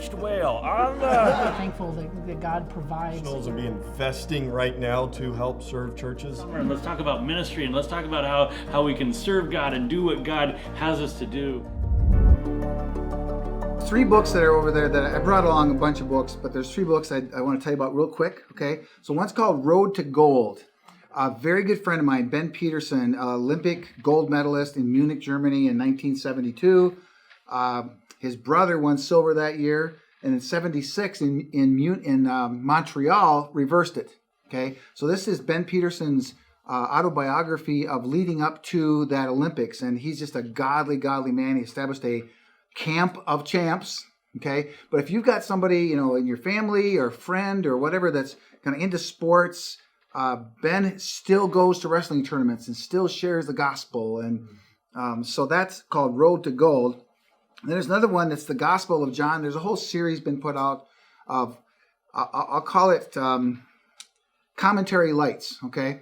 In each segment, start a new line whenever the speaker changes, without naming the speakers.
beached whale on the...
I'm thankful that God provides.
Professionals will be investing right now to help serve churches.
And let's talk about ministry, and let's talk about how we can serve God and do what God has us to do.
3 books that are over there that I brought along a bunch of books, but there's 3 books I want to tell you about real quick, okay? So one's called Road to Gold. A very good friend of mine, Ben Peterson, Olympic gold medalist in Munich, Germany in 1972. His brother won silver that year, and in 76 in Montreal, reversed it, okay? So this is Ben Peterson's autobiography of leading up to that Olympics, and he's just a godly man. He established a camp of champs, okay? But if you've got somebody, in your family or friend or whatever that's kind of into sports, Ben still goes to wrestling tournaments and still shares the gospel. And so that's called Road to Gold. And there's another one that's the Gospel of John. There's a whole series been put out of, I'll call it Commentary Lights, okay?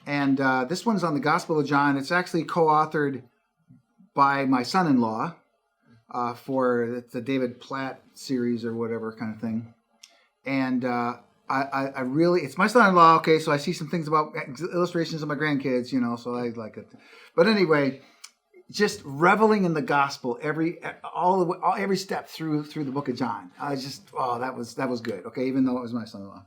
And this one's on the Gospel of John. It's actually co-authored by my son-in-law, for the David Platt series or whatever kind of thing. And I really, it's my son-in-law, okay, so I see some things about illustrations of my grandkids, so I like it. But anyway, just reveling in the gospel every step through the book of John. I just, that was good, okay, even though it was my son-in-law.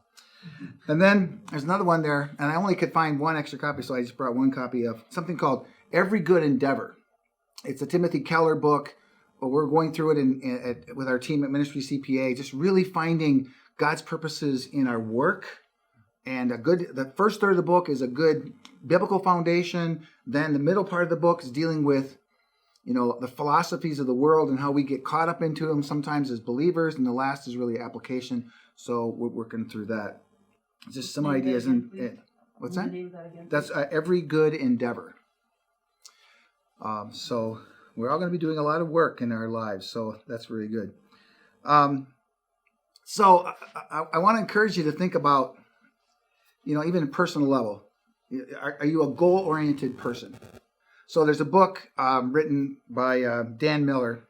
And then there's another one there, and I only could find one extra copy, so I just brought one copy of something called Every Good Endeavor. It's a Timothy Keller book. But we're going through it with our team at Ministry CPA, just really finding God's purposes in our work. And the first third of the book is a good biblical foundation. Then the middle part of the book is dealing with, the philosophies of the world and how we get caught up into them sometimes as believers. And the last is really application. So we're working through that. Just some ideas. What's that? That's Every Good Endeavor. So we're all going to be doing a lot of work in our lives, so that's really good. So I want to encourage you to think about, even personal level. Are you a goal-oriented person? So there's a book written by Dan Miller,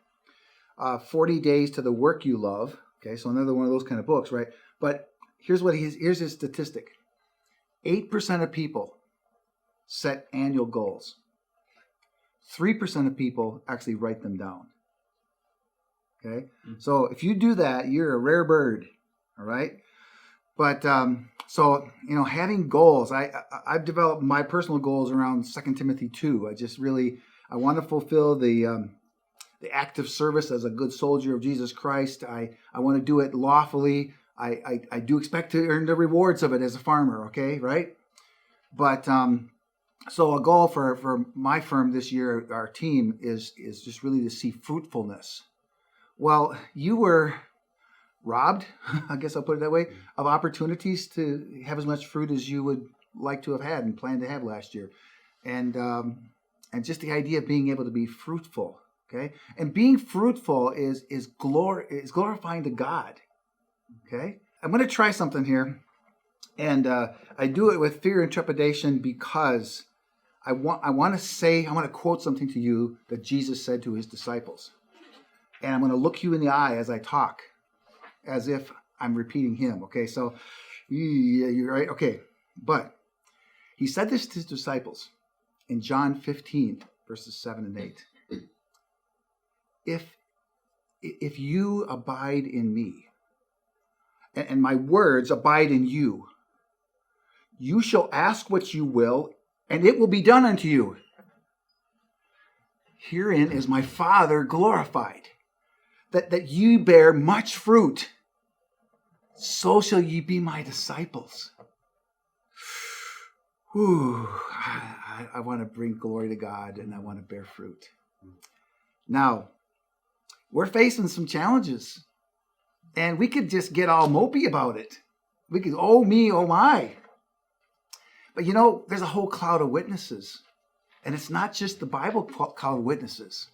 40 Days to the Work You Love. Okay, so another one of those kind of books, right? But here's his statistic. 8% of people set annual goals. 3% of people actually write them down. Okay? So if you do that, you're a rare bird. All right? But, having goals, I've developed my personal goals around 2 Timothy 2. I want to fulfill the active service as a good soldier of Jesus Christ. I want to do it lawfully. I do expect to earn the rewards of it as a farmer, okay? Right? But, so a goal for my firm this year, our team, is just really to see fruitfulness. Well, you were robbed, I guess I'll put it that way, of opportunities to have as much fruit as you would like to have had and planned to have last year. And just the idea of being able to be fruitful, okay? And being fruitful is glorifying to God, okay? I'm going to try something here. And I do it with fear and trepidation because I want to quote something to you that Jesus said to his disciples. And I'm going to look you in the eye as I talk, as if I'm repeating him. Okay, so yeah, you're right. Okay, but he said this to his disciples in John 15, verses 7 and 8. If you abide in me, and my words abide in you, you shall ask what you will, and it will be done unto you. Herein is my Father glorified, that you bear much fruit. So shall ye be my disciples. Whew, I want to bring glory to God, and I want to bear fruit. Now, we're facing some challenges, and we could just get all mopey about it. We could, oh me, oh my. But there's a whole cloud of witnesses. And it's not just the Bible cloud of witnesses.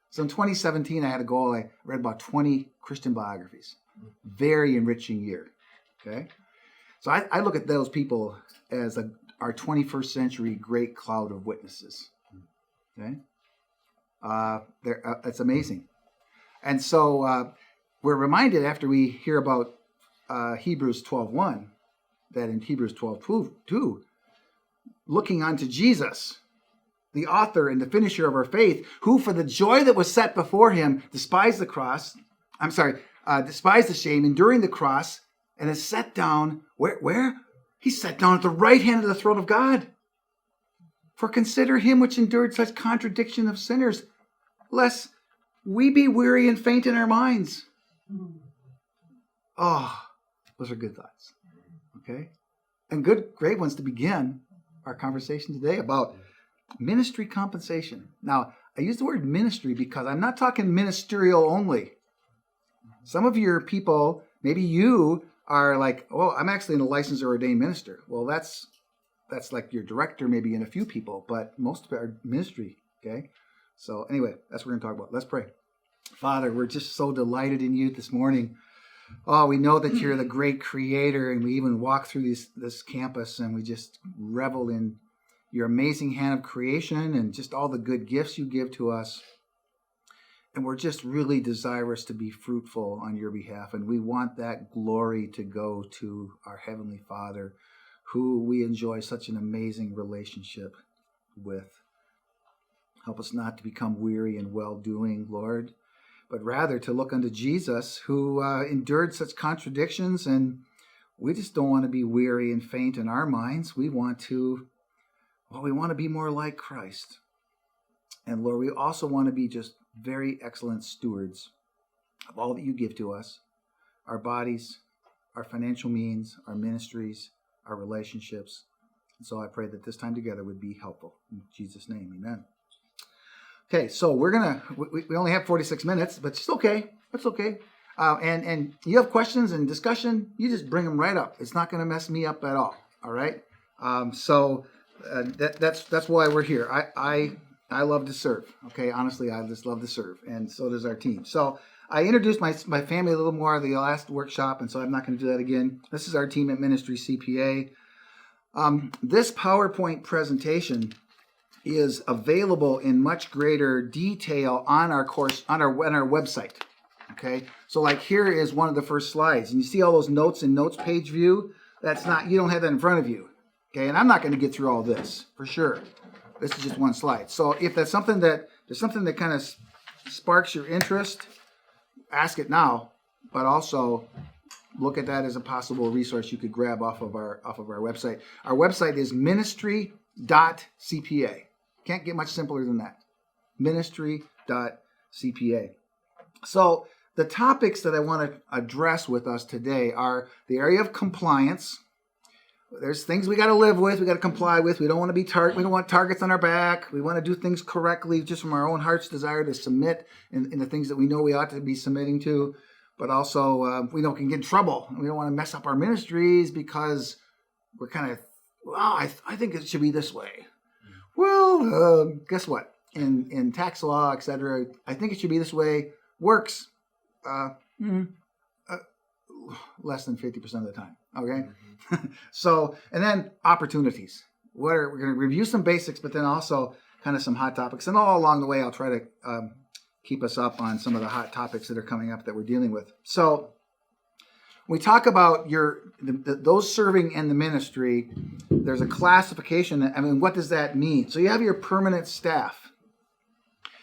So in 2017, I had a goal. I read about 20 Christian biographies. Very enriching year. Okay? So I look at those people as our 21st century great cloud of witnesses. Okay? It's amazing. And so we're reminded after we hear about Hebrews 12:1, that in Hebrews 12:2, looking unto Jesus, the author and the finisher of our faith, who for the joy that was set before him despised the shame, enduring the cross, and is set down, where? He's set down at the right hand of the throne of God. For consider him which endured such contradiction of sinners, lest we be weary and faint in our minds. Oh, those are good thoughts. Okay? And great ones to begin our conversation today about ministry compensation. Now, I use the word ministry because I'm not talking ministerial only. Some of your people, maybe you are like, oh, I'm actually a licensed or ordained minister. Well, that's like your director, maybe in a few people, but most of it are ministry, okay? So anyway, that's what we're going to talk about. Let's pray. Father, we're just so delighted in you this morning. Oh, we know that you're the great creator, and we even walk through this campus, and we just revel in your amazing hand of creation and just all the good gifts you give to us. And we're just really desirous to be fruitful on your behalf. And we want that glory to go to our Heavenly Father, who we enjoy such an amazing relationship with. Help us not to become weary in well-doing, Lord, but rather to look unto Jesus, who endured such contradictions. And we just don't want to be weary and faint in our minds. We want to be more like Christ. And Lord, we also want to be just very excellent stewards of all that you give to us, our bodies, our financial means, our ministries, our relationships. And so I pray that this time together would be helpful. In Jesus' name, amen. Okay, so we only have 46 minutes, but it's okay. It's okay. And you have questions and discussion, you just bring them right up. It's not going to mess me up at all. All right. That's why we're here. I love to serve. Okay, honestly, I just love to serve, and so does our team. So I introduced my family a little more at the last workshop, and so I'm not going to do that again. This is our team at Ministry CPA. This PowerPoint presentation is available in much greater detail on our course on our website. Okay, so like here is one of the first slides, and you see all those notes in notes page view. You don't have that in front of you. Okay, and I'm not going to get through all this for sure. This is just one slide. So if there's something that kind of sparks your interest, ask it now. But also look at that as a possible resource you could grab off of our website. Our website is ministry.cpa. Can't get much simpler than that. Ministry.cpa. So the topics that I want to address with us today are the area of compliance. There's things we got to live with, we got to comply with. We don't want to be we don't want targets on our back. We want to do things correctly just from our own heart's desire to submit in the things that we know we ought to be submitting to. But also, we can get in trouble. We don't want to mess up our ministries because we're kind of, I think it should be this way. Well, guess what? In tax law, etc., I think it should be this way. Works less than 50% of the time. Okay. So, and then opportunities. We're going to review some basics, but then also kind of some hot topics. And all along the way, I'll try to keep us up on some of the hot topics that are coming up that we're dealing with. So, when we talk about those serving in the ministry, there's a classification. What does that mean? So you have your permanent staff.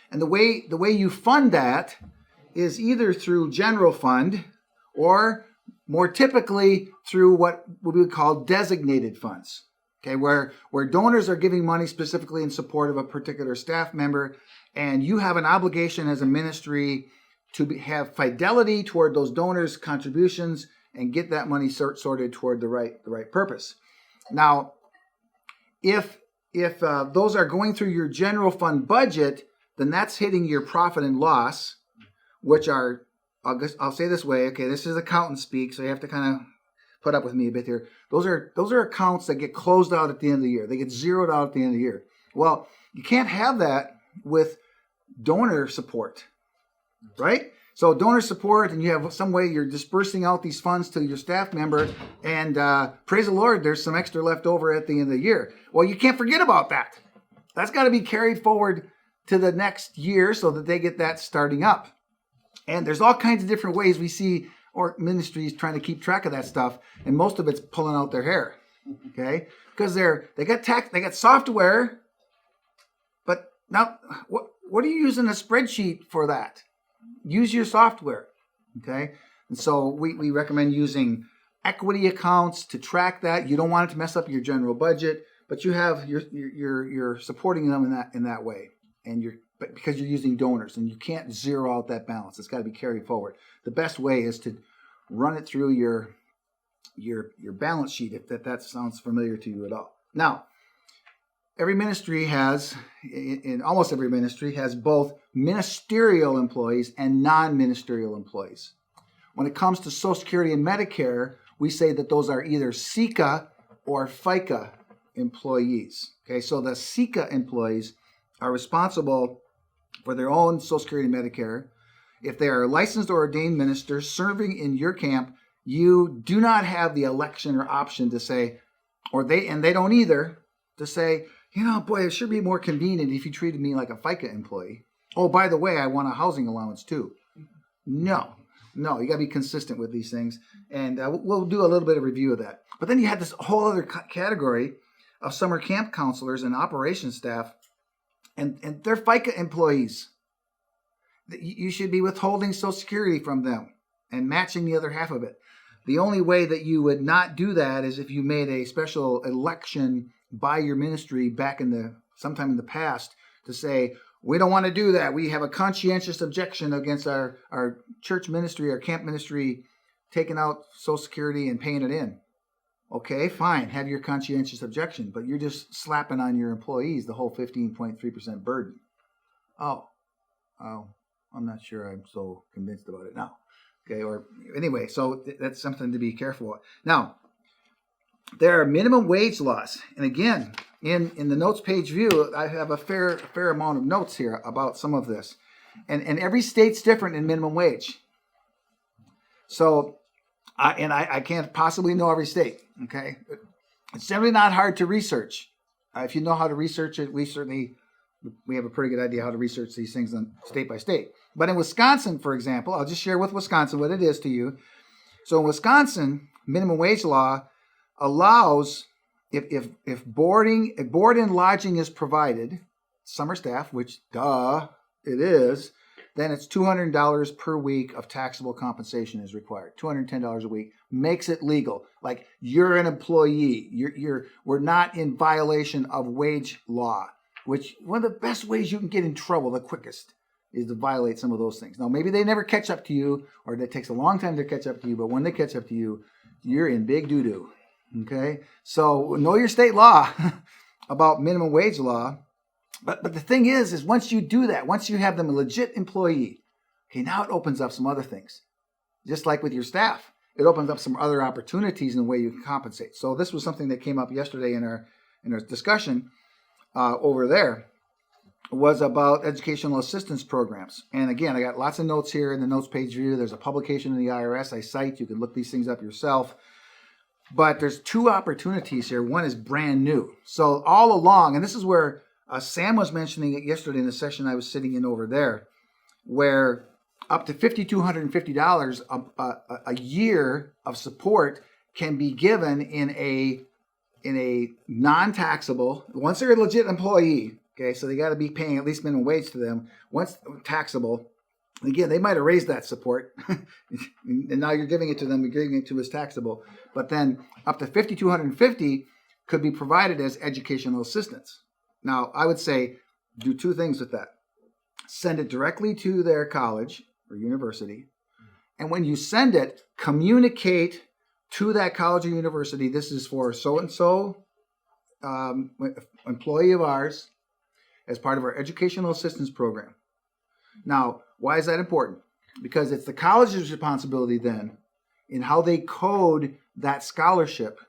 And the way you fund that is either through general fund or more typically through what we would call designated funds, okay, where donors are giving money specifically in support of a particular staff member, and you have an obligation as a ministry to have fidelity toward those donors' contributions and get that money sorted toward the right purpose. Now, if those are going through your general fund budget, then that's hitting your profit and loss, which are, I'll say this way, okay, this is accountant speak, so you have to kind of put up with me a bit here. Those are accounts that get closed out at the end of the year. They get zeroed out at the end of the year. Well, you can't have that with donor support, right? So donor support, and you have some way you're dispersing out these funds to your staff member, and praise the Lord, there's some extra left over at the end of the year. Well, you can't forget about that. That's got to be carried forward to the next year so that they get that starting up. And there's all kinds of different ways we see or ministries trying to keep track of that stuff, and most of it's pulling out their hair, okay? Because they got software, but now what are you using a spreadsheet for that? Use your software, okay? And so we recommend using equity accounts to track that. You don't want it to mess up your general budget, but you're supporting them in that way, but because you're using donors, and you can't zero out that balance. It's got to be carried forward. The best way is to run it through your balance sheet, if that sounds familiar to you at all. Now, every ministry almost every ministry has both ministerial employees and non-ministerial employees. When it comes to Social Security and Medicare, we say that those are either SECA or FICA employees. Okay, so the SECA employees are responsible for their own Social Security and Medicare. If they are licensed or ordained ministers serving in your camp, you do not have the election or option to say, they don't either, to say, boy, it should be more convenient if you treated me like a FICA employee. Oh, by the way, I want a housing allowance too. No, you got to be consistent with these things. And we'll do a little bit of review of that. But then you had this whole other category of summer camp counselors and operations staff, and they're FICA employees. You should be withholding Social Security from them and matching the other half of it. The only way that you would not do that is if you made a special election by your ministry back sometime in the past to say, we don't want to do that. We have a conscientious objection against our church ministry, our camp ministry, taking out Social Security and paying it in. Okay, fine, have your conscientious objection, but you're just slapping on your employees the whole 15.3% burden. Oh, I'm not sure I'm so convinced about it now. Okay, or anyway, so that's something to be careful of. Now, there are minimum wage laws. And again, in the notes page view, I have a fair amount of notes here about some of this. And every state's different in minimum wage. So, I can't possibly know every state, okay? It's generally not hard to research. If you know how to research it, we have a pretty good idea how to research these things on state by state. But in Wisconsin, for example, I'll just share with Wisconsin what it is to you. So in Wisconsin, minimum wage law allows if board and lodging is provided, summer staff, which it is, then it's $200 per week of taxable compensation is required. $210 a week makes it legal. Like you're an employee. We're not in violation of wage law, which one of the best ways you can get in trouble the quickest is to violate some of those things. Now, maybe they never catch up to you, or it takes a long time to catch up to you, but when they catch up to you, you're in big doo-doo. Okay? So know your state law about minimum wage law. But the thing is once you do that, once you have them a legit employee, okay, now it opens up some other things. Just like with your staff, it opens up some other opportunities in the way you can compensate. So this was something that came up yesterday in our discussion over there, was about educational assistance programs. And again, I got lots of notes here in the notes page view. There's a publication in the IRS I cite. You can look these things up yourself. But there's two opportunities here. One is brand new. So all along, and this is where Sam was mentioning it yesterday in the session I was sitting in over there, where up to $5,250 a year of support can be given in a non-taxable, once they're a legit employee, okay, so they got to be paying at least minimum wage to them, once taxable. Again, they might have raised that support, and now you're giving it to them, you're giving it to as taxable, but then up to $5,250 could be provided as educational assistance. Now, I would say do two things with that. Send it directly to their college or university, and when you send it, communicate to that college or university, this is for so-and-so employee of ours as part of our educational assistance program. Now, why is that important? Because it's the college's responsibility then in how they code that scholarship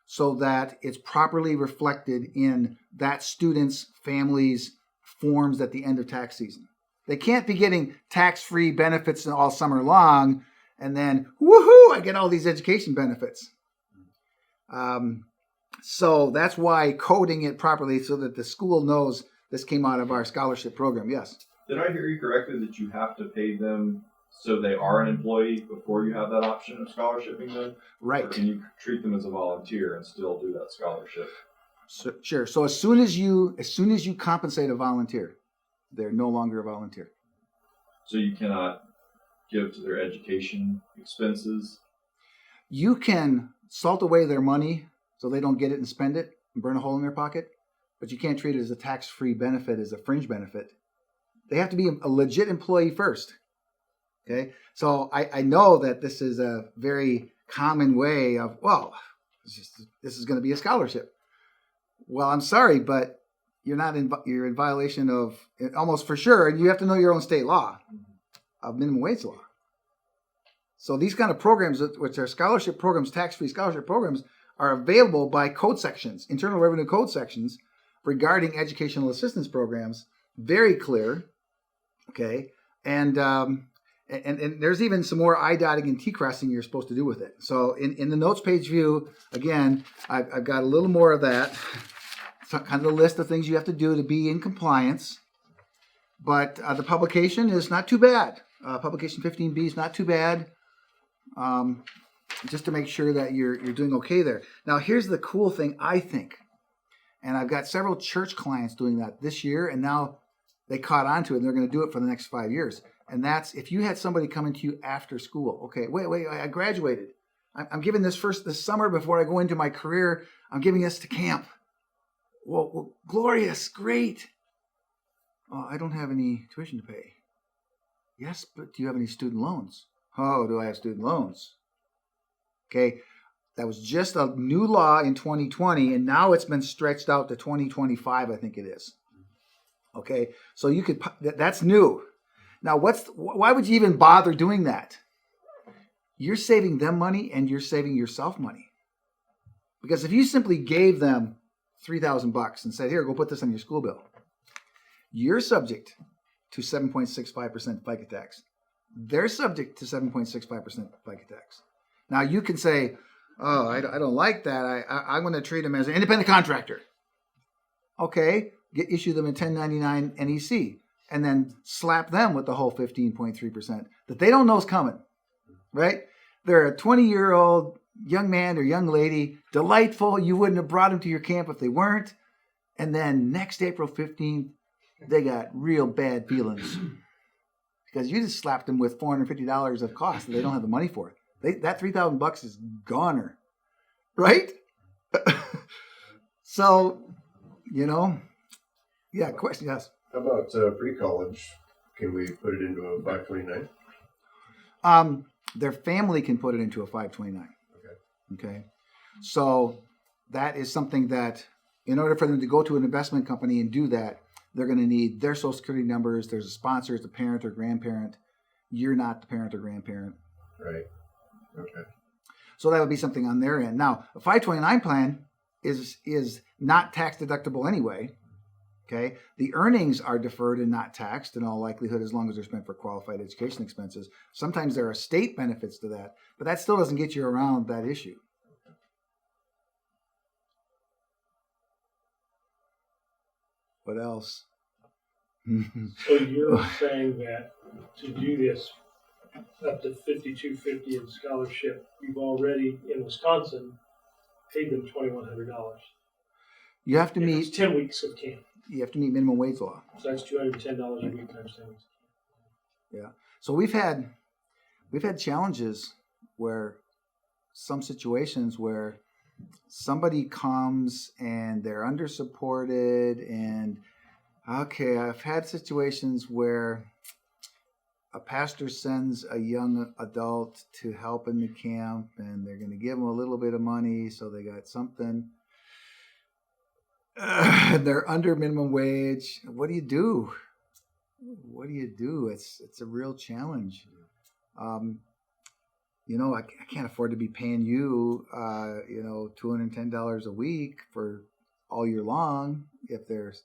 so that it's properly reflected in that student's family's forms at the end of tax season. They can't be getting tax-free benefits all summer long and then, woohoo, I get all these education benefits. So that's why coding it properly so that the school knows this came out of our scholarship program. Yes?
Did I hear you correctly that you have to pay them So they are an employee before you have that option of scholarshiping them?
Right.
Or can you treat them as a volunteer and still do that scholarship?
So, sure. So as soon as you compensate a volunteer, they're no longer a volunteer.
So you cannot give to their education expenses?
You can salt away their money so they don't get it and spend it and burn a hole in their pocket, but you can't treat it as a tax-free benefit, as a fringe benefit. They have to be a legit employee first. Okay? So I know that this is a very common way of, well, this is going to be a scholarship. Well, I'm sorry, but you're in violation of, almost for sure, and you have to know your own state law of minimum wage law. So these kind of programs, which are scholarship programs, tax-free scholarship programs, are available by code sections, Internal Revenue Code sections regarding educational assistance programs. Very clear, okay? And there's even some more I dotting and T crossing you're supposed to do with it. So in the notes page view, again, I've got a little more of that. It's kind of the list of things you have to do to be in compliance. But the publication is not too bad. Publication 15B is not too bad. Just to make sure that you're doing okay there. Now, here's the cool thing, I think. And I've got several church clients doing that this year, and now they caught on to it, and they're going to do it for the next 5 years. And that's if you had somebody coming to you after school. Okay, wait, I graduated. I'm giving this summer before I go into my career. I'm giving this to camp. Well, glorious, great. Oh, I don't have any tuition to pay. Yes, but do you have any student loans? Oh, do I have student loans? Okay, that was just a new law in 2020, and now it's been stretched out to 2025, I think it is. Okay, so you could, that's new. Now, why would you even bother doing that? You're saving them money and you're saving yourself money. Because if you simply gave them $3,000 and said, here, go put this on your school bill, you're subject to 7.65% FICA tax. They're subject to 7.65% FICA tax. Now, you can say, oh, I don't like that. I'm going to treat them as an independent contractor. Okay, issue them a 1099 NEC and then slap them with the whole 15.3% that they don't know is coming, right? They're a 20-year-old young man or young lady, delightful. You wouldn't have brought them to your camp if they weren't. And then next April 15th, they got real bad feelings because you just slapped them with $450 of cost that they don't have the money for. That $3,000 is goner, right? So, yeah, question, yes.
How about pre-college? Can we put it into a 529?
Their family can put it into a 529. Okay. So that is something that in order for them to go to an investment company and do that, they're going to need their social security numbers. There's a sponsor, it's a parent or grandparent. You're not the parent or grandparent.
Right. Okay.
So that would be something on their end. Now, a 529 plan is not tax deductible anyway. Okay. The earnings are deferred and not taxed in all likelihood as long as they're spent for qualified education expenses. Sometimes there are state benefits to that, but that still doesn't get you around that issue. What else?
So you're saying that to do this up to $5,250 in scholarship, you've already in Wisconsin paid them $2,100.
You have to
It's
meet
10 weeks of camp.
You have to meet minimum wage law.
So that's $210 a week times 10 weeks.
Yeah. So we've had challenges where some situations where somebody comes and they're undersupported and okay, I've had situations where a pastor sends a young adult to help in the camp and they're going to give them a little bit of money so they got something. They're under minimum wage. What do you do? It's a real challenge. I can't afford to be paying you, $210 a week for all year long if there's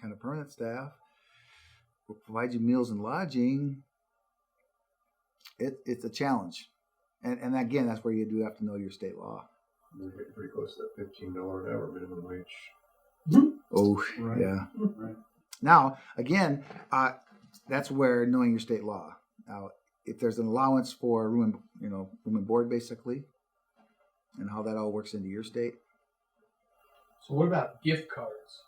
kind of permanent staff. We'll provide you meals and lodging. It's a challenge. And again, that's where you do have to know your state law.
We're getting pretty close to that $15 an hour minimum wage.
Oh,
Right.
yeah.
Right.
Now, again, that's where knowing your state law. Now, if there's an allowance for room and board basically, and how that all works into your state.
So what about gift cards?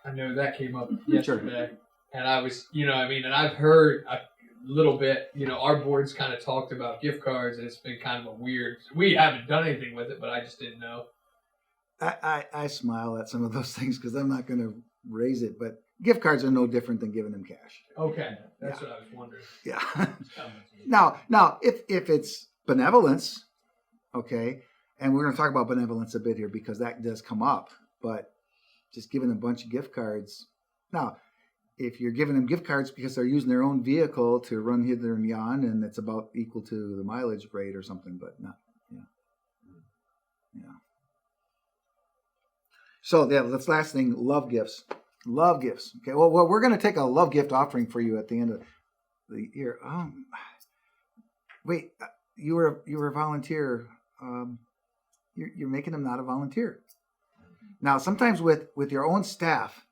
I know that came up yesterday, and I was, and I've heard a little bit, our board's kind of talked about gift cards, and it's been kind of a weird, we haven't done anything with it, but I just didn't know.
I smile at some of those things because I'm not going to raise it, but gift cards are no different than giving them cash.
Okay, that's what I was wondering.
Yeah. Now, if it's benevolence, okay, and we're going to talk about benevolence a bit here because that does come up, but just giving a bunch of gift cards. Now, if you're giving them gift cards because they're using their own vehicle to run hither and yon, and it's about equal to the mileage rate or something, but not, yeah. So that's last thing, love gifts. Love gifts. Okay, well, we're going to take a love gift offering for you at the end of the year. Wait, you were a volunteer. You're making them not a volunteer. Now, sometimes with your own staff,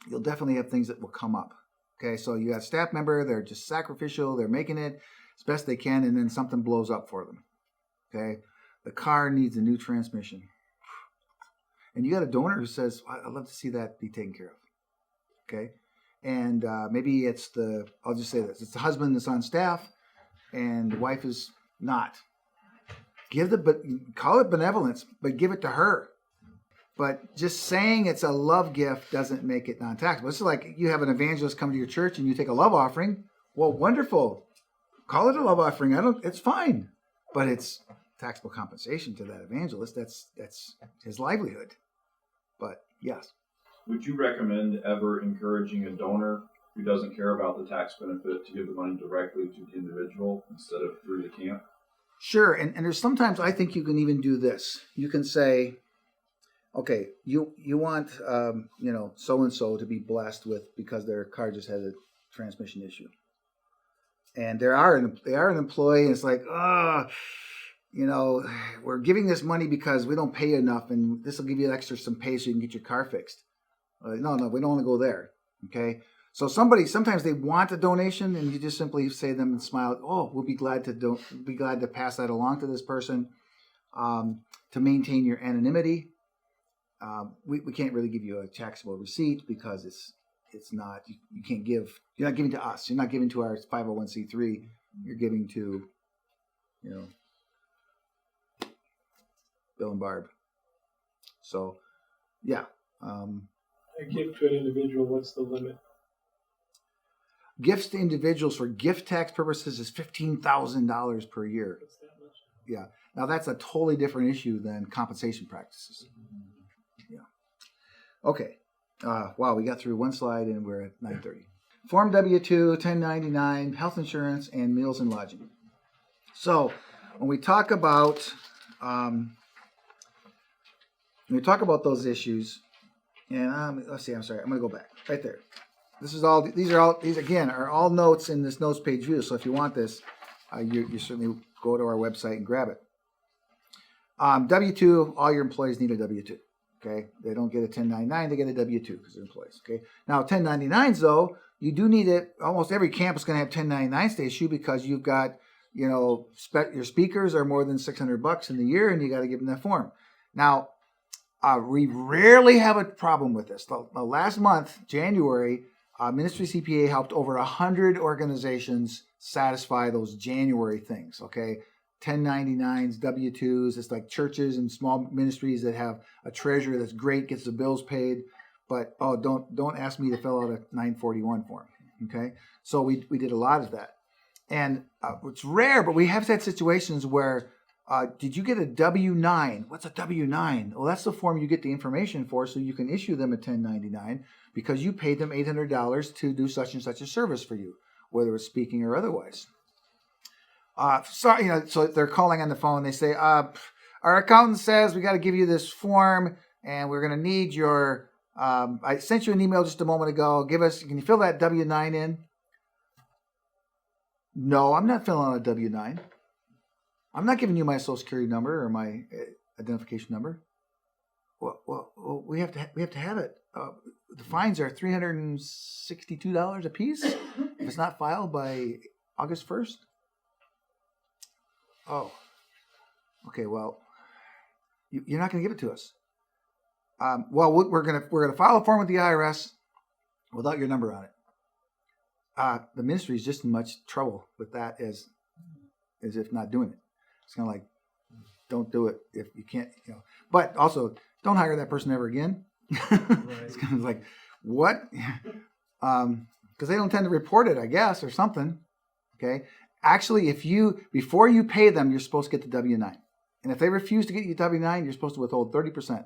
you'll definitely have things that will come up. Okay, so you have a staff member, they're just sacrificial, they're making it as best they can, and then something blows up for them. Okay, the car needs a new transmission. And you got a donor who says, I'd love to see that be taken care of. Okay. And maybe I'll just say this, it's the husband that's on staff and the wife is not. Call it benevolence, but give it to her. But just saying it's a love gift doesn't make it non-taxable. It's like you have an evangelist come to your church and you take a love offering. Well, wonderful. Call it a love offering. It's fine. But it's taxable compensation to that evangelist. That's his livelihood. But yes.
Would you recommend ever encouraging a donor who doesn't care about the tax benefit to give the money directly to the individual instead of through the camp?
Sure. And there's sometimes I think you can even do this. You can say, okay, you want so-and-so to be blessed with because their car just had a transmission issue. And they are an employee, and it's like, we're giving this money because we don't pay enough, and this will give you some pay so you can get your car fixed. No, we don't want to go there. Okay, so sometimes they want a donation, and you just simply say to them and smile. Oh, we'll be glad to pass that along to this person to maintain your anonymity. We can't really give you a taxable receipt because it's not. You can't give. You're not giving to us. You're not giving to our 501c3. You're giving to, Bill and Barb. So, yeah.
A gift to an individual, what's the limit?
Gifts to individuals for gift tax purposes is $15,000 per year.
What's that much?
Yeah. Now, that's a totally different issue than compensation practices. Yeah. Okay. Wow, we got through one slide and we're at 9:30. Form W-2, 1099, health insurance, and meals and lodging. So, when we talk about those issues, and let's see, I'm sorry, I'm going to go back right there. These again are all notes in this notes page view. So if you want this, you certainly go to our website and grab it. W-2, all your employees need a W-2. Okay, they don't get a 1099, they get a W-2 because they're employees. Okay, now 1099s though, you do need it. Almost every campus is going to have 1099s to issue because you've got, your speakers are more than $600 in the year, and you got to give them that form. Now, we rarely have a problem with this. The last month, January, Ministry CPA helped over 100 organizations satisfy those January things. Okay, 1099s, W-2s. It's like churches and small ministries that have a treasurer that's great, gets the bills paid, but don't ask me to fill out a 941 form. Okay, so we did a lot of that, and it's rare, but we have had situations where did you get a W-9? What's a W-9? Well, that's the form you get the information for, so you can issue them a 1099 because you paid them $800 to do such and such a service for you, whether it's speaking or otherwise. So they're calling on the phone. They say, our accountant says we got to give you this form, and we're going to need your. I sent you an email just a moment ago. Can you fill that W-9 in? No, I'm not filling out a W-9. I'm not giving you my social security number or my identification number. Well, we have to have it. The fines are $362 a piece if it's not filed by August 1st. Oh, okay. Well, you're not going to give it to us. Well, we're gonna file a form with the IRS without your number on it. The ministry is just in much trouble with that as if not doing it. It's kind of like, don't do it if you can't, But also, don't hire that person ever again. It's kind of like, what? Because they don't tend to report it, I guess, or something. Okay. Actually, before you pay them, you're supposed to get the W-9. And if they refuse to get you W-9, you're supposed to withhold 30%.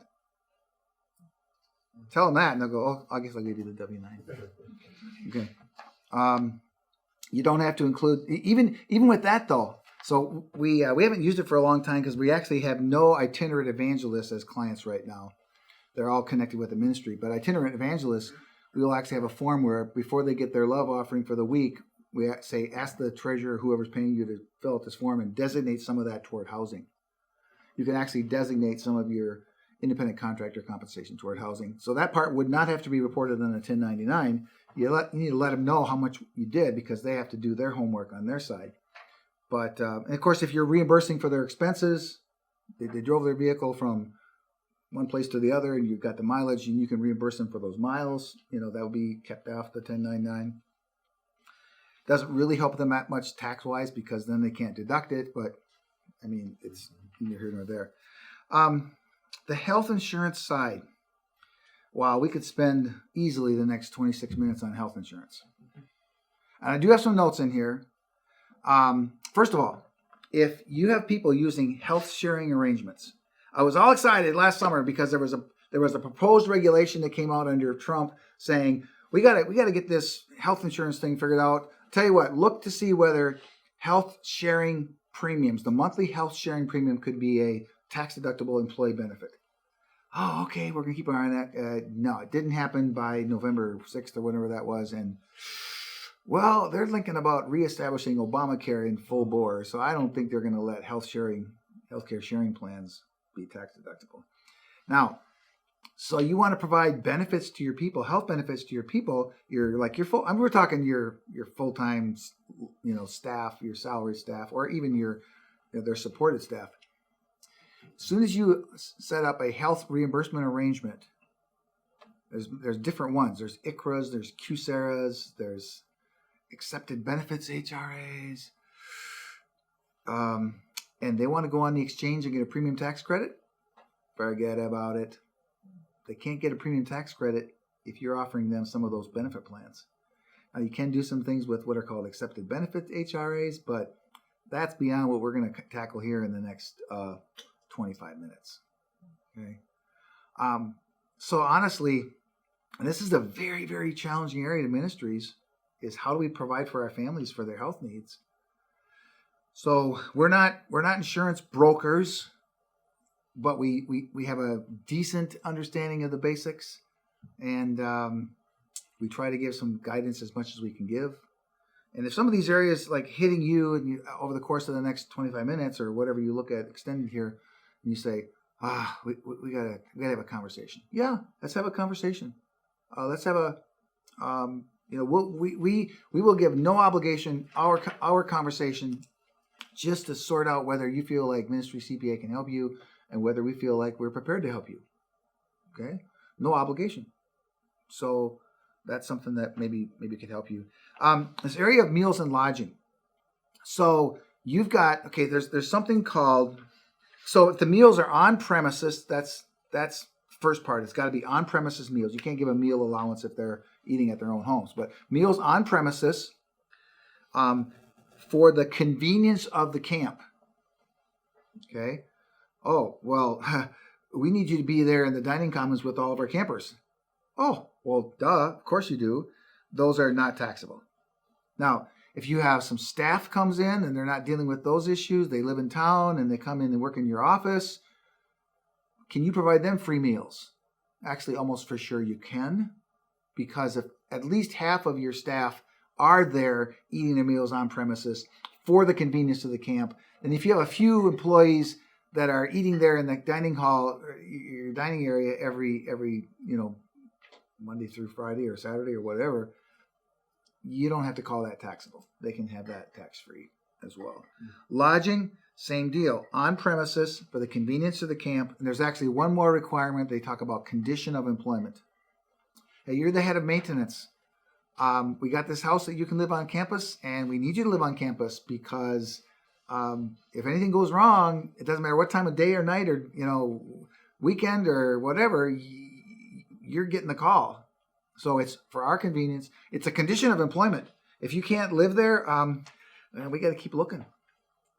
Tell them that, and they'll go, oh, I guess I'll give you the W-9. Okay. You don't have to include, even with that, though. So we haven't used it for a long time because we actually have no itinerant evangelists as clients right now. They're all connected with the ministry. But itinerant evangelists, we will actually have a form where before they get their love offering for the week, we say, ask the treasurer, whoever's paying you, to fill out this form and designate some of that toward housing. You can actually designate some of your independent contractor compensation toward housing. So that part would not have to be reported on a 1099. You need to let them know how much you did because they have to do their homework on their side. But, and of course, if you're reimbursing for their expenses, they drove their vehicle from one place to the other and you've got the mileage and you can reimburse them for those miles, that will be kept off the 1099. Doesn't really help them that much tax-wise because then they can't deduct it, but I mean, it's neither here nor there. The health insurance side. Wow, we could spend easily the next 26 minutes on health insurance. And I do have some notes in here. First of all, if you have people using health sharing arrangements, I was all excited last summer because there was a proposed regulation that came out under Trump saying we got to get this health insurance thing figured out. Tell you what, look to see whether health sharing premiums, the monthly health sharing premium, could be a tax deductible employee benefit. Oh, okay, we're gonna keep an eye on that. No, it didn't happen by November 6th or whenever that was, and well, they're thinking about reestablishing Obamacare in full bore, so I don't think they're going to let healthcare sharing plans be tax deductible. Now, so you want to provide benefits to your people, health benefits to your people. We're talking your full-time, staff, your salaried staff, or even their supported staff. As soon as you set up a health reimbursement arrangement, there's different ones. There's ICRAs, there's QSARAs, there's accepted benefits HRAs, and they want to go on the exchange and get a premium tax credit. Forget about it. They can't get a premium tax credit if you're offering them some of those benefit plans. Now, you can do some things with what are called accepted benefits HRAs, but that's beyond what we're going to tackle here in the next 25 minutes. Okay. So honestly, and this is a very, very challenging area to ministries, is how do we provide for our families for their health needs? So we're not insurance brokers, but we have a decent understanding of the basics, and we try to give some guidance as much as we can give. And if some of these areas like hitting you over the course of the next 25 minutes or whatever you look at extended here, and you say, we gotta have a conversation. Yeah, let's have a conversation. Let's have a we will give no obligation our conversation just to sort out whether you feel like Ministry CPA can help you and whether we feel like we're prepared to help you. Okay, no obligation. So that's something that maybe could help you. This area of meals and lodging. So you've got there's something called. So if the meals are on premises, that's first part. It's got to be on premises meals. You can't give a meal allowance if they're eating at their own homes, but meals on premises for the convenience of the camp. Okay. Oh, well, we need you to be there in the dining commons with all of our campers. Oh, well, duh. Of course you do. Those are not taxable. Now, if you have some staff comes in and they're not dealing with those issues, they live in town and they come in and work in your office, can you provide them free meals? Actually, almost for sure you can, because if at least half of your staff are there eating their meals on premises for the convenience of the camp, and if you have a few employees that are eating there in the dining hall, your dining area every Monday through Friday or Saturday or whatever, you don't have to call that taxable. They can have that tax-free as well. Lodging, Same deal. On premises for the convenience of the camp. And there's actually one more requirement. They talk about condition of employment. Hey, you're the head of maintenance. We got this house that you can live on campus, and we need you to live on campus because if anything goes wrong, it doesn't matter what time of day or night or weekend or whatever, you're getting the call. So it's for our convenience. It's a condition of employment. If you can't live there, we got to keep looking.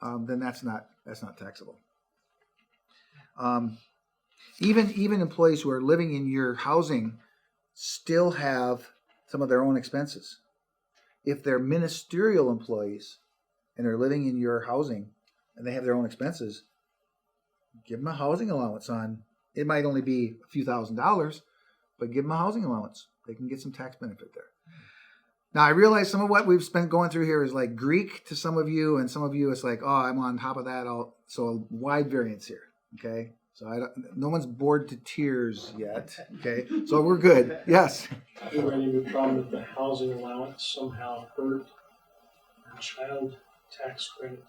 Then that's not taxable. Even employees who are living in your housing still have some of their own expenses. If they're ministerial employees and they're living in your housing and they have their own expenses, give them a housing allowance on. It might only be a few $1,000s, but give them a housing allowance. They can get some tax benefit there. Now, I realize some of what we've been going through here is like Greek to some of you, and some of you it's like, oh, I'm on top of that. So a wide variance here, okay? So no one's bored to tears yet, okay? So we're good. Yes?
Is there any problem that the housing allowance somehow hurt our child tax credit?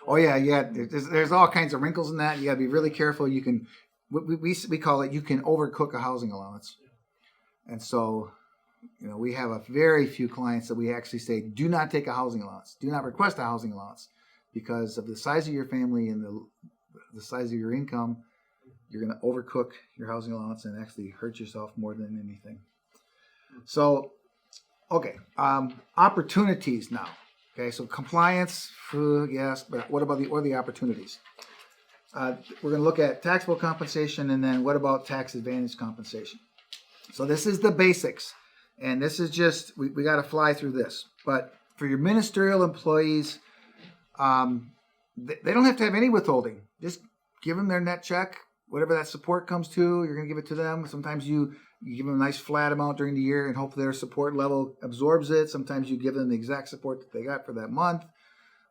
Oh, yeah. There's all kinds of wrinkles in that. You got to be really careful. You can, we call it, you can overcook a housing allowance. And so, we have a very few clients that we actually say, do not take a housing allowance. Do not request a housing allowance because of the size of your family and the size of your income. You're going to overcook your housing allowance and actually hurt yourself more than anything. So, okay, opportunities now. Okay, so compliance, yes, but what about the opportunities? We're going to look at taxable compensation, and then what about tax advantage compensation? So this is the basics, and this is just, we got to fly through this. But for your ministerial employees, they don't have to have any withholding. Just give them their net check, whatever that support comes to, you're going to give it to them. Sometimes you give them a nice flat amount during the year and hope their support level absorbs it. Sometimes you give them the exact support that they got for that month.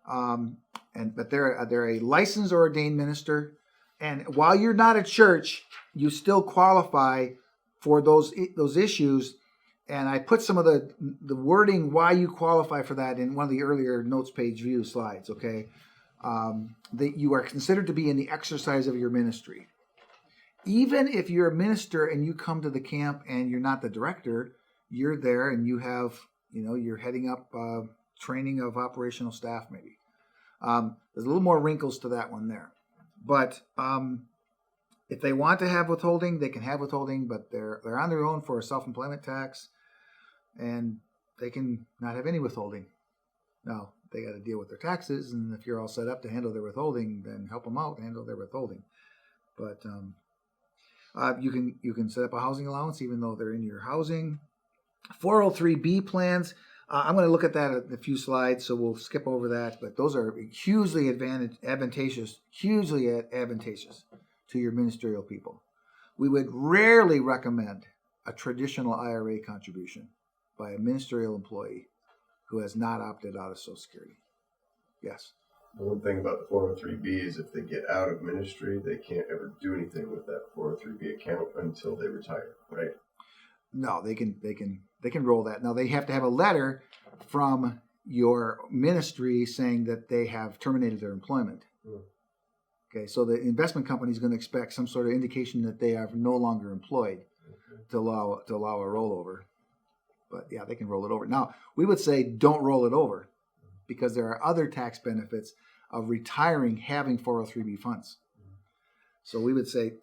But they're a licensed or ordained minister. And while you're not at church, you still qualify for those issues. And I put some of the wording why you qualify for that in one of the earlier notes page view slides, okay? That you are considered to be in the exercise of your ministry. Even if you're a minister and you come to the camp and you're not the director, you're there and you have, you're heading up training of operational staff maybe. There's a little more wrinkles to that one there. But if they want to have withholding, they can have withholding, but they're on their own for a self-employment tax, and they can not have any withholding. Now, they got to deal with their taxes, and if you're all set up to handle their withholding, then help them out, handle their withholding. But you can set up a housing allowance even though they're in your housing. 403B plans, I'm going to look at that in a few slides, so we'll skip over that. But those are hugely advantageous to your ministerial people. We would rarely recommend a traditional IRA contribution by a ministerial employee who has not opted out of Social Security. Yes?
The one thing about the 403B is if they get out of ministry, they can't ever do anything with that 403B account until they retire, right?
No, they can roll that. Now they have to have a letter from your ministry saying that they have terminated their employment. Okay, so the investment company is going to expect some sort of indication that they are no longer employed to allow a rollover. But yeah, they can roll it over. Now, we would say don't roll it over because there are other tax benefits of retiring having 403B funds. So we would say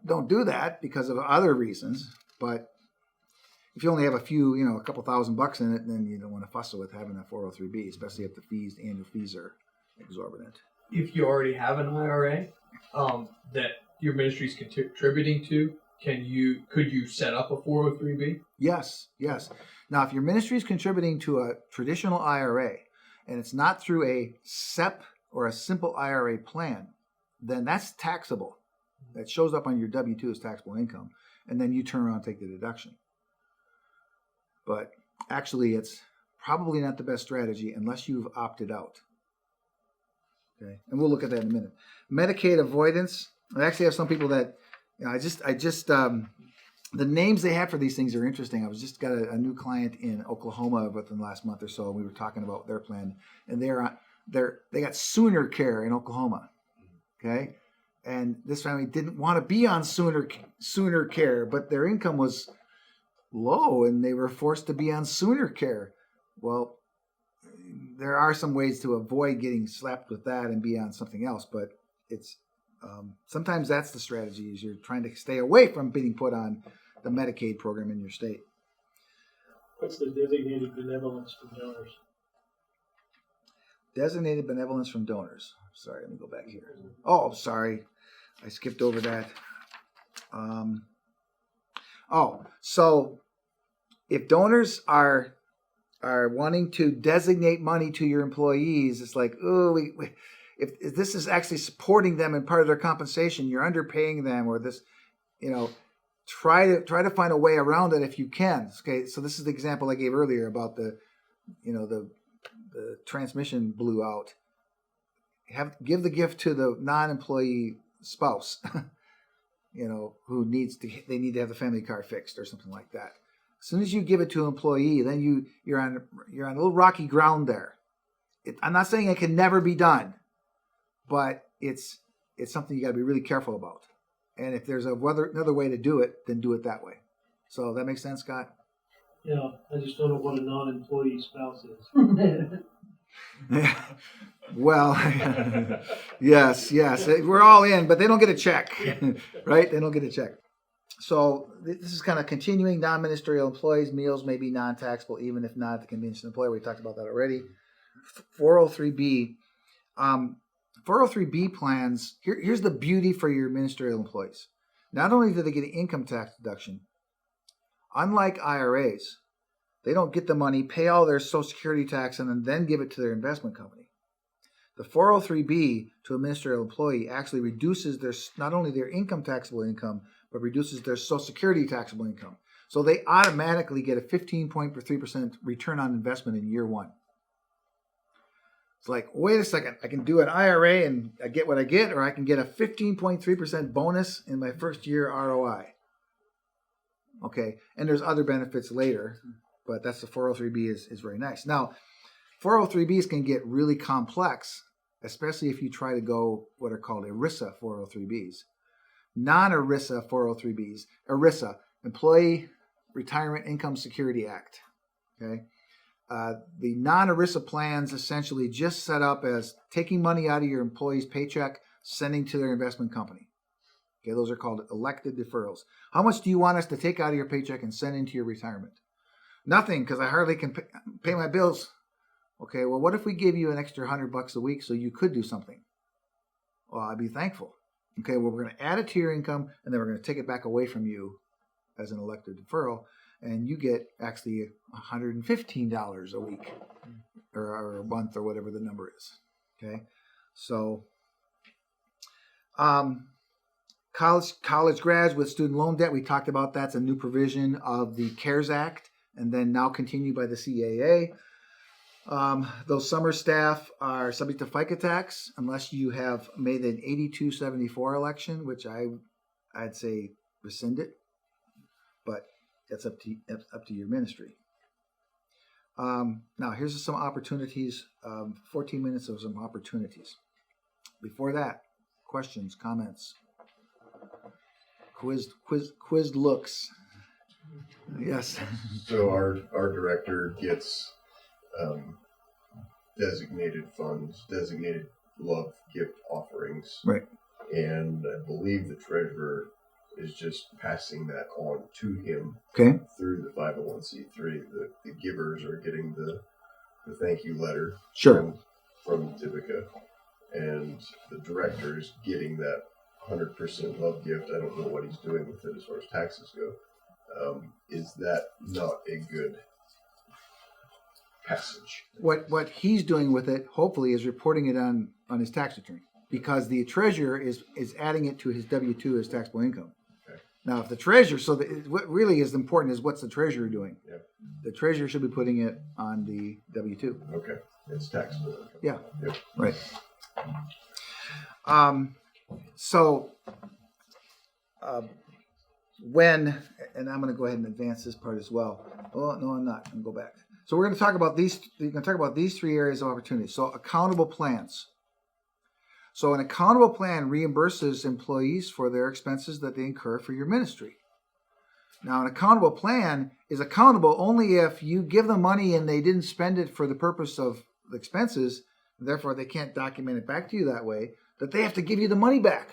don't do that because of other reasons. But if you only have a couple $1,000 in it, then you don't want to fuss with having a 403B, especially if the annual fees are exorbitant.
If you already have an IRA that your ministry is contributing to, could you set up a 403B?
Yes. Now, if your ministry is contributing to a traditional IRA and it's not through a SEP or a simple IRA plan, then that's taxable. That shows up on your W-2 as taxable income, and then you turn around and take the deduction. But actually, it's probably not the best strategy unless you've opted out. Okay, and we'll look at that in a minute. Medicaid avoidance. I actually have some people that the names they have for these things are interesting. I was just got a new client in Oklahoma within the last month or so, and we were talking about their plan, and they got Sooner Care in Oklahoma. Okay, and this family didn't want to be on Sooner Care, but their income was low, and they were forced to be on Sooner Care. Well, there are some ways to avoid getting slapped with that and be on something else, but it's sometimes that's the strategy, is you're trying to stay away from being put on the Medicaid program in your state.
What's the designated benevolence from donors?
Designated benevolence from donors. Sorry, let me go back here. Oh, sorry. I skipped over that. So if donors are wanting to designate money to your employees, it's like, if this is actually supporting them in part of their compensation, you're underpaying them, or this, try to find a way around it if you can. Okay, so this is the example I gave earlier about the transmission blew out. Give the gift to the non-employee spouse, who they need to have the family car fixed or something like that. As soon as you give it to an employee, then you're on a little rocky ground there. I'm not saying it can never be done, but it's something you got to be really careful about. And if there's another way to do it, then do it that way. So that makes sense, Scott?
Yeah, I just don't know what a non-employee spouse is.
Well, yes. We're all in, but they don't get a check, right? They don't get a check. So this is kind of continuing. Non-ministerial employees, meals may be non-taxable, even if not at the convenience of the employer. We talked about that already. 403B. 403B plans, here's the beauty for your ministerial employees. Not only do they get an income tax deduction, unlike IRAs, they don't get the money, pay all their Social Security tax, and then give it to their investment company. The 403B to a ministerial employee actually reduces not only their income taxable income, but reduces their Social Security taxable income. So they automatically get a 15.3% return on investment in year one. It's like, wait a second, I can do an IRA and I get what I get, or I can get a 15.3% bonus in my first year ROI. Okay, and there's other benefits later, but that's the 403B is very nice. Now, 403Bs can get really complex, especially if you try to go what are called ERISA 403Bs. Non-ERISA 403Bs, ERISA, Employee Retirement Income Security Act. Okay. The non-ERISA plans essentially just set up as taking money out of your employee's paycheck, sending to their investment company. Okay, those are called elected deferrals. How much do you want us to take out of your paycheck and send into your retirement? Nothing, because I hardly can pay my bills. Okay, well, what if we give you an extra $100 a week so you could do something? Well, I'd be thankful. Okay, well, we're going to add it to your income, and then we're going to take it back away from you as an elected deferral. And you get actually $115 a week or a month or whatever the number is. Okay, so college grads with student loan debt, we talked about that's a new provision of the CARES Act, and then now continued by the CAA. Those summer staff are subject to FICA tax unless you have made an 8274 election, which I'd say rescind it, but that's up to your ministry. Now, here's some opportunities. 14 minutes of some opportunities. Before that, questions, comments, quizzed looks. Yes.
So our director gets designated funds, designated love gift offerings,
right?
And I believe the treasurer is just passing that on to him.
Okay.
Through the 501c3. The givers are getting the thank you letter.
Sure.
From Tivica, and the director is getting that 100% love gift. I don't know what he's doing with it as far as taxes go. Is that not a good passage? What
he's doing with it, hopefully, is reporting it on his tax return, because the treasurer is adding it to his W-2 as taxable income.
Okay.
Now, if the treasurer, what really is important is what's the treasurer doing?
Yep.
The treasurer should be putting it on the W-2.
Okay, it's taxable income.
Yeah.
Yep.
Right. When, and I'm going to go ahead and advance this part as well. Oh, no, I'm not. I'm going to go back. So we're going to talk about these. We're going to talk about these three areas of opportunity. So accountable plans. So an accountable plan reimburses employees for their expenses that they incur for your ministry. Now, an accountable plan is accountable only if you give them money and they didn't spend it for the purpose of the expenses, and therefore they can't document it back to you that way, that they have to give you the money back.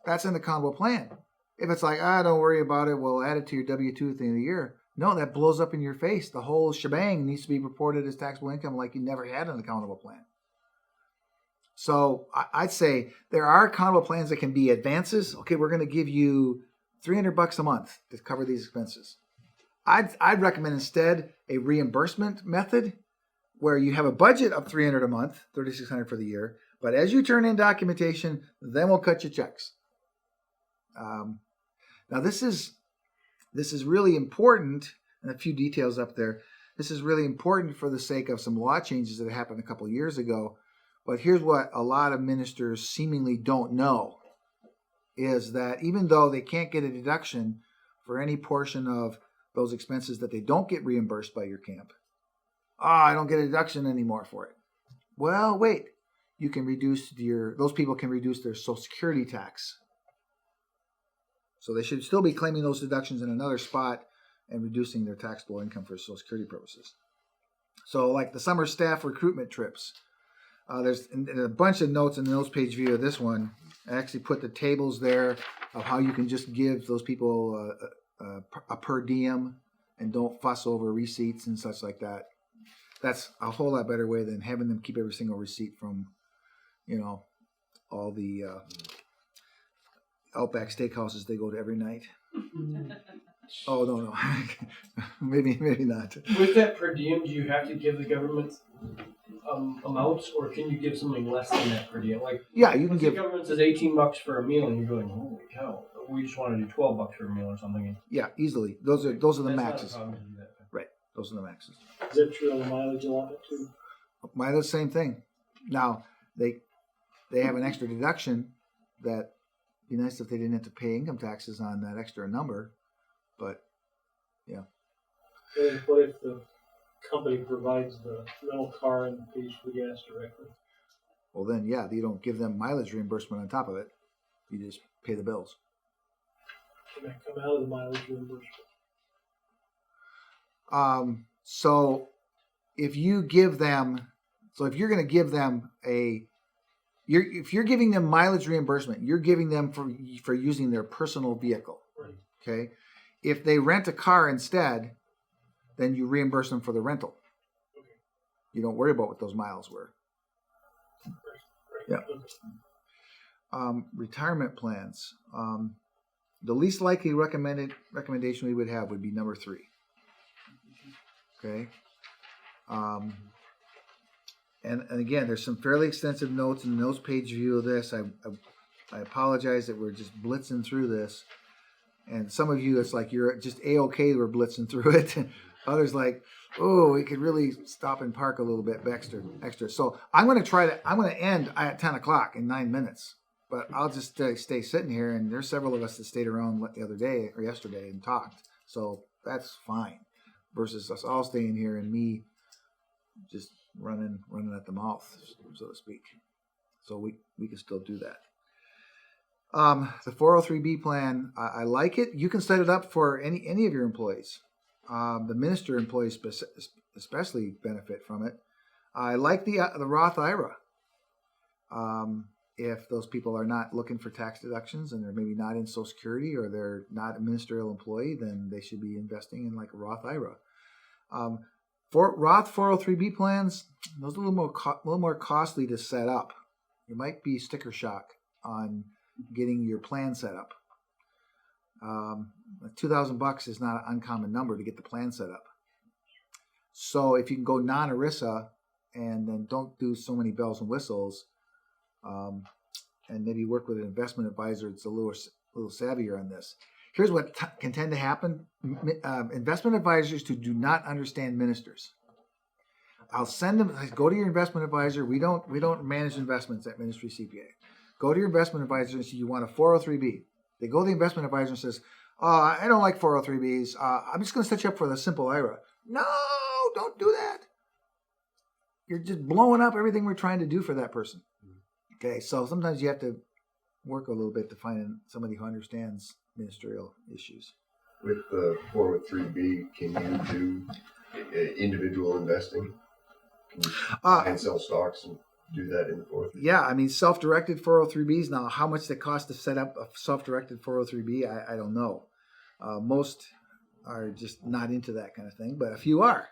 That's an accountable plan. If it's like, don't worry about it, we'll add it to your W-2 at the end of the year. No, that blows up in your face. The whole shebang needs to be reported as taxable income like you never had an accountable plan. So I'd say there are accountable plans that can be advances. Okay, we're going to give you $300 a month to cover these expenses. I'd recommend instead a reimbursement method where you have a budget of $300 a month, $3,600 for the year. But as you turn in documentation, then we'll cut you checks. Now this is really important, and a few details up there. This is really important for the sake of some law changes that happened a couple of years ago. But here's what a lot of ministers seemingly don't know, is that even though they can't get a deduction for any portion of those expenses that they don't get reimbursed by your camp, I don't get a deduction anymore for it. Well, wait, you can reduce those people can reduce their Social Security tax. So they should still be claiming those deductions in another spot and reducing their taxable income for Social Security purposes. So like the summer staff recruitment trips, there's a bunch of notes in the notes page view of this one. I actually put the tables there of how you can just give those people a per diem and don't fuss over receipts and such like that. That's a whole lot better way than having them keep every single receipt from, all the Outback Steakhouses they go to every night. Oh, no. maybe not.
With that per diem, do you have to give the government amounts, or can you give something less than that per diem? Like,
Yeah, you can
the
give.
government says $18 for a meal, and you're going, holy cow, we just want to do $12 for a meal or something.
Yeah, easily. Those are the
That's not a
maxes.
problem to do that.
Right. Those are the maxes.
Is that true on the mileage allotment too?
Mileage, same thing. Now they have an extra deduction that be nice if they didn't have to pay income taxes on that extra number, but yeah.
And what if the company provides the rental car and pays for the gas directly?
Well, then yeah, you don't give them mileage reimbursement on top of it. You just pay the bills.
Can that come out of the mileage reimbursement?
So if you give them, if you're going to give them if you're giving them mileage reimbursement, you're giving them for using their personal vehicle.
Right.
Okay. If they rent a car instead, then you reimburse them for the rental.
Okay.
You don't worry about what those miles were.
Right.
Yeah. Retirement plans. The least likely recommendation we would have would be number 3. Okay. And again, there's some fairly extensive notes in the notes page view of this. I apologize that we're just blitzing through this. And some of you, it's like you're just A-okay we're blitzing through it. Others like, oh, we could really stop and park a little bit extra. So I'm going to end at 10 o'clock in 9 minutes. But I'll just stay sitting here, and there's several of us that stayed around the other day or yesterday and talked. So that's fine. Versus us all staying here and me just running at the mouth, so to speak. So we can still do that. The 403B plan, I like it. You can set it up for any of your employees. The minister employees especially benefit from it. I like the Roth IRA. If those people are not looking for tax deductions and they're maybe not in Social Security or they're not a ministerial employee, then they should be investing in like a Roth IRA. For Roth 403B plans, those are a little more costly to set up. You might be sticker shock on getting your plan set up. $2,000 is not an uncommon number to get the plan set up. So if you can go non-ERISA and then don't do so many bells and whistles, and maybe work with an investment advisor that's a little savvier on this. Here's what can tend to happen. Investment advisors who do not understand ministers. I'll send them, go to your investment advisor. We don't manage investments at Ministry CPA. Go to your investment advisor and say you want a 403B. They go to the investment advisor and says, I don't like 403Bs. I'm just going to set you up for the simple IRA. No, don't do that. You're just blowing up everything we're trying to do for that person. Okay, so sometimes you have to work a little bit to find somebody who understands ministerial issues.
With the 403B, can you do individual investing? Can you buy and sell stocks and do that in the 403B?
Yeah, I mean, self-directed 403Bs. Now, how much it costs to set up a self-directed 403B, I don't know. Most are just not into that kind of thing, but a few are.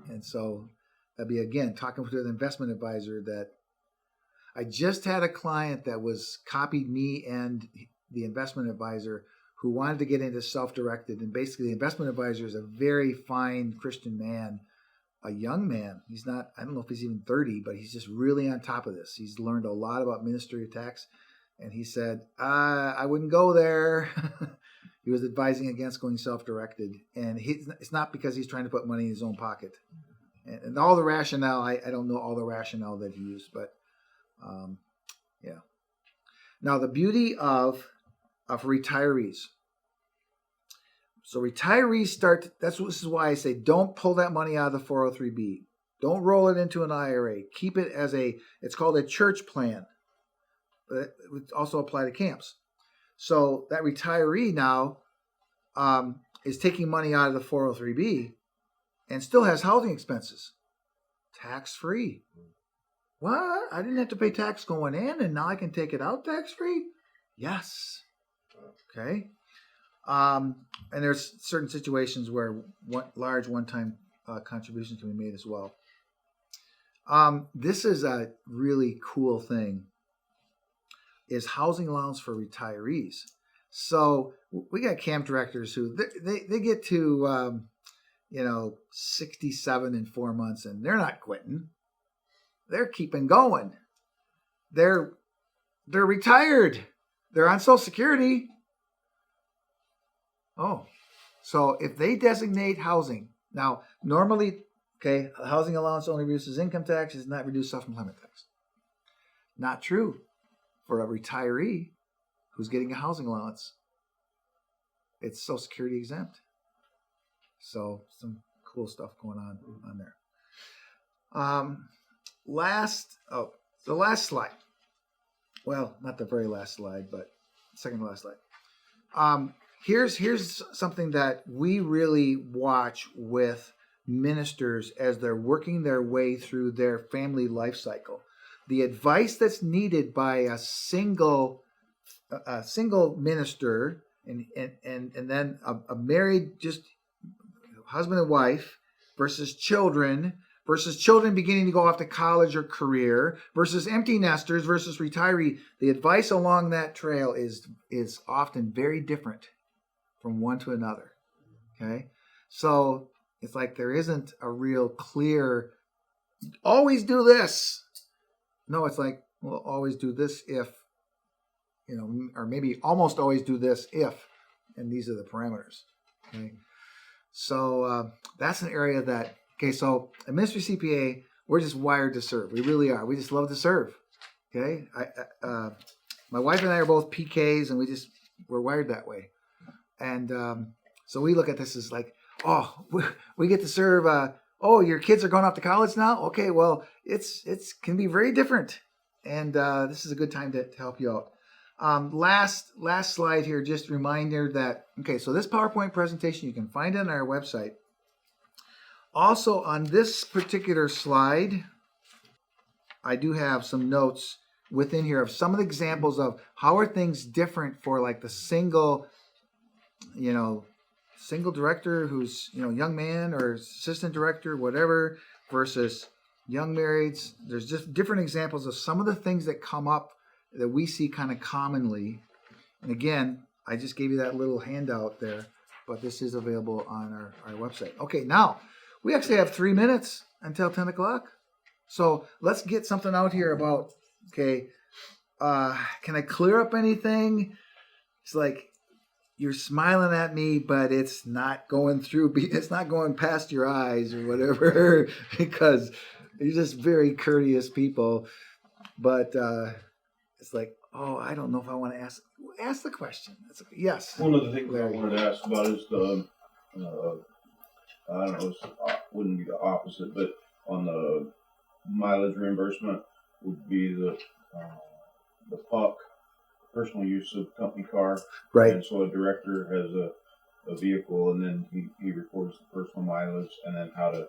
And so that'd be, again, talking to an investment advisor that I just had a client that was copied me and the investment advisor who wanted to get into self-directed. And basically, the investment advisor is a very fine Christian man, a young man. He's not, I don't know if he's even 30, but he's just really on top of this. He's learned a lot about ministry of tax. And he said, I wouldn't go there. He was advising against going self-directed. And it's not because he's trying to put money in his own pocket. And all the rationale, I don't know all the rationale that he used, but yeah. Now, the beauty of retirees. So retirees this is why I say don't pull that money out of the 403B. Don't roll it into an IRA. Keep it as it's called a church plan. But it would also apply to camps. So that retiree now is taking money out of the 403B and still has housing expenses. Tax-free. What? I didn't have to pay tax going in and now I can take it out tax-free? Yes. Okay. And there's certain situations where large one-time contributions can be made as well. This is a really cool thing, is housing allowance for retirees. So we got camp directors who they get to 67 in 4 months and they're not quitting. They're keeping going. They're retired. They're on Social Security. Oh, so if they designate housing, now normally, okay, housing allowance only reduces income tax, does not reduce self-employment tax. Not true for a retiree who's getting a housing allowance. It's Social Security exempt. So some cool stuff going on there. The last slide. Well, not the very last slide, but second to last slide. Here's something that we really watch with ministers as they're working their way through their family life cycle. The advice that's needed by a single minister and then a married just husband and wife versus children beginning to go off to college or career versus empty nesters versus retiree. The advice along that trail is often very different from one to another. Okay. So it's like there isn't a real clear, always do this. No, it's like, well, always do this if, or maybe almost always do this if, and these are the parameters. Okay. So that's an area that, okay, so at Ministry CPA, we're just wired to serve. We really are. We just love to serve. Okay. My wife and I are both PKs and we're wired that way. And so we look at this as like, oh, we get to serve. Your kids are going off to college now. Okay, well, it's can be very different, and this is a good time to help you out. Last slide here, just a reminder that so this PowerPoint presentation you can find on our website. Also on this particular slide, I do have some notes within here of some of the examples of how are things different for like the single director who's, young man or assistant director, whatever, versus young marrieds. There's just different examples of some of the things that come up that we see kind of commonly. And again, I just gave you that little handout there, but this is available on our website. Okay, now we actually have 3 minutes until 10 o'clock. So let's get something out here about, can I clear up anything? It's like, you're smiling at me, but it's not going through. It's not going past your eyes or whatever, because you're just very courteous people. But it's like, I don't know if I want to ask the question. Yes.
One of the things I wanted to ask about is the, wouldn't be the opposite, but on the mileage reimbursement would be the PUC, personal use of company car.
Right.
And so a director has a vehicle, and then he records the personal mileage, and then how to.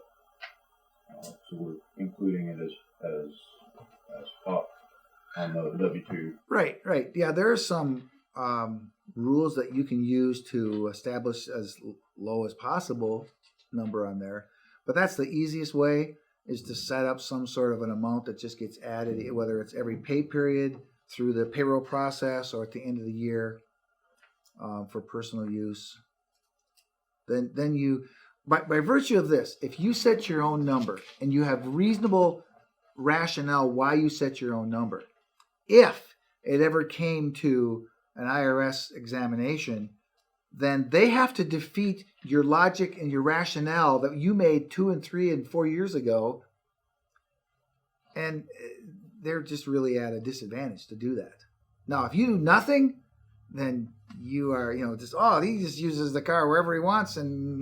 So we're including it as PUC on the W-2.
Right. Yeah, there are some rules that you can use to establish as low as possible number on there, but that's the easiest way, is to set up some sort of an amount that just gets added, whether it's every pay period through the payroll process or at the end of the year for personal use. Then you, by virtue of this, if you set your own number and you have reasonable rationale why you set your own number, if it ever came to an IRS examination, then they have to defeat your logic and your rationale that you made 2 and 3 and 4 years ago. And they're just really at a disadvantage to do that. Now, if you do nothing, then you are, he just uses the car wherever he wants, and,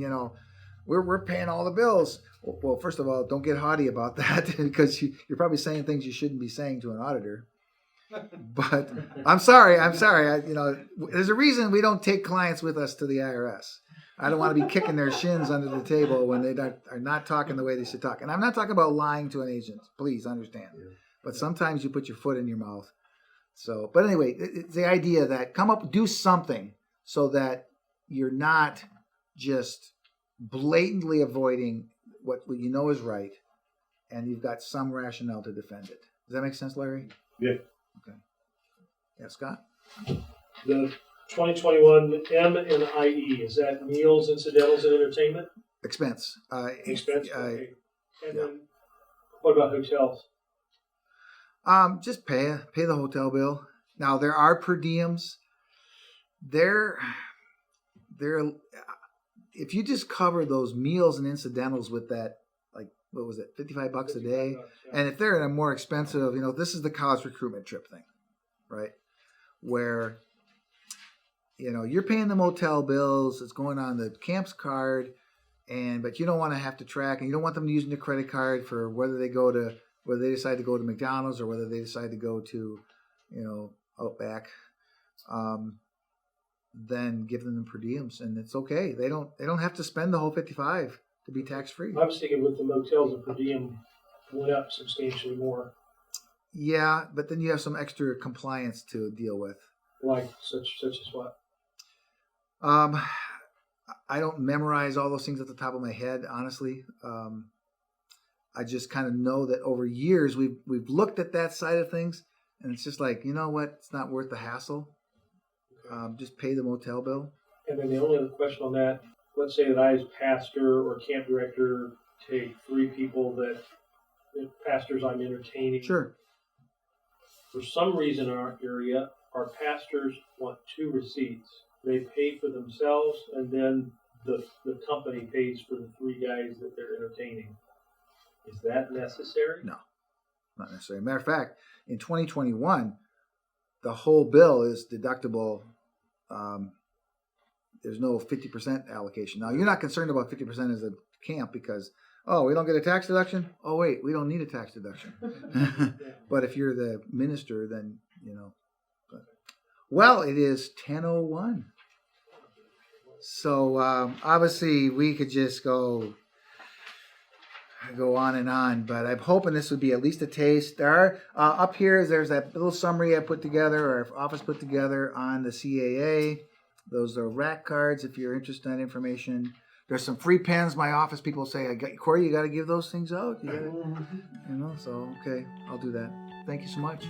we're paying all the bills. Well, first of all, don't get haughty about that, because you're probably saying things you shouldn't be saying to an auditor. But I'm sorry. There's a reason we don't take clients with us to the IRS. I don't want to be kicking their shins under the table when they are not talking the way they should talk. And I'm not talking about lying to an agent. Please understand. Yeah. But sometimes you put your foot in your mouth. So, but anyway, it's the idea that do something so that you're not just blatantly avoiding what you know is right, and you've got some rationale to defend it. Does that make sense, Larry?
Yeah.
Okay. Yeah, Scott?
The 2021 M&IE, is that meals, incidentals, and entertainment?
Expense.
Expense, okay. And
yeah.
then what about hotels?
Just pay the hotel bill. Now, there are per diems. They're if you just cover those meals and incidentals with that, like, what was it, $55 a day?
Yeah.
And if they're in a more expensive, this is the college recruitment trip thing, right? Where, you're paying the motel bills, it's going on the camp's card, but you don't want to have to track, and you don't want them using your credit card for whether they decide to go to McDonald's or whether they decide to go to, Outback. Then give them per diems, and it's okay. They don't have to spend the whole 55 to be tax free.
I was thinking with the motels, the per diem went up substantially more.
Yeah, but then you have some extra compliance to deal with.
Like such as what?
I don't memorize all those things at the top of my head, honestly. I just kind of know that over years we've looked at that side of things, and it's just like, you know what? It's not worth the hassle. Just pay the motel bill.
And then the only other question on that, let's say that I, as pastor or camp director, take 3 people that pastors I'm entertaining.
Sure.
For some reason in our area, our pastors want 2 receipts. They pay for themselves, and then the company pays for the 3 guys that they're entertaining. Is that necessary?
No, not necessarily. Matter of fact, in 2021, the whole bill is deductible. There's no 50% allocation. Now, you're not concerned about 50% as a camp because, we don't get a tax deduction? Oh, wait, we don't need a tax deduction. But if you're the minister, then, Well, it is 10:01. So, obviously, we could just go on and on, but I'm hoping this would be at least a taste. There are, up here, there's that little summary I put together, or our office put together on the CAA. Those are rack cards if you're interested in information. There's some free pens. My office people say, Corey, you got to give those things out. So, okay, I'll do that. Thank you so much.